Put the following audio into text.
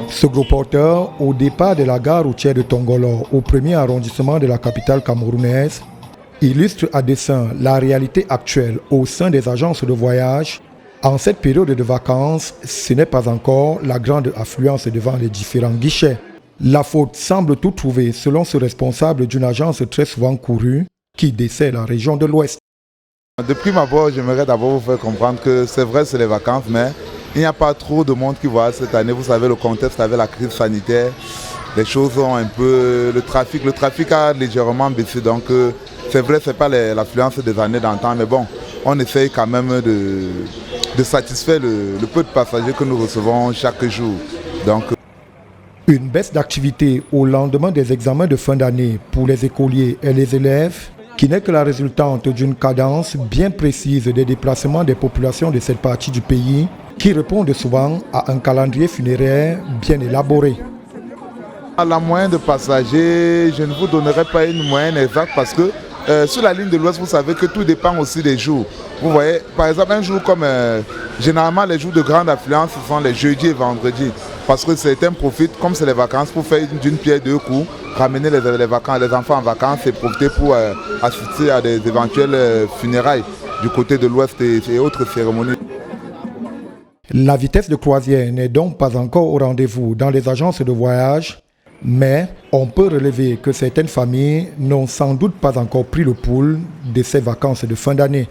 Ce gros porteur, au départ de la gare routière de Tongolor, au premier arrondissement de la capitale camerounaise, illustre à dessein la réalité actuelle au sein des agences de voyage. En cette période de vacances, ce n'est pas encore la grande affluence devant les différents guichets. La faute semble tout trouver selon ce responsable d'une agence très souvent courue qui dessert la région de l'Ouest. De prime abord, j'aimerais d'abord vous faire comprendre que c'est vrai, c'est les vacances, mais il n'y a pas trop de monde qui voyage cette année. Vous savez, le contexte avec la crise sanitaire, les choses ont un peu... Le trafic a légèrement baissé, donc c'est vrai, ce n'est pas l'affluence des années d'antan, mais bon, on essaye quand même de satisfaire le peu de passagers que nous recevons chaque jour. Donc, une baisse d'activité au lendemain des examens de fin d'année pour les écoliers et les élèves, qui n'est que la résultante d'une cadence bien précise des déplacements des populations de cette partie du pays, qui répondent souvent à un calendrier funéraire bien élaboré. À la moyenne de passagers, je ne vous donnerai pas une moyenne exacte parce que sur la ligne de l'Ouest, vous savez que tout dépend aussi des jours. Vous voyez, par exemple, un jour comme généralement les jours de grande affluence, ce sont les jeudis et vendredis. Parce que certains profitent, comme c'est les vacances, pour faire d'une pierre deux coups, ramener les enfants en vacances et profiter pour assister à des éventuelles funérailles du côté de l'Ouest et autres cérémonies. La vitesse de croisière n'est donc pas encore au rendez-vous dans les agences de voyage, mais on peut relever que certaines familles n'ont sans doute pas encore pris le pouls de ces vacances de fin d'année.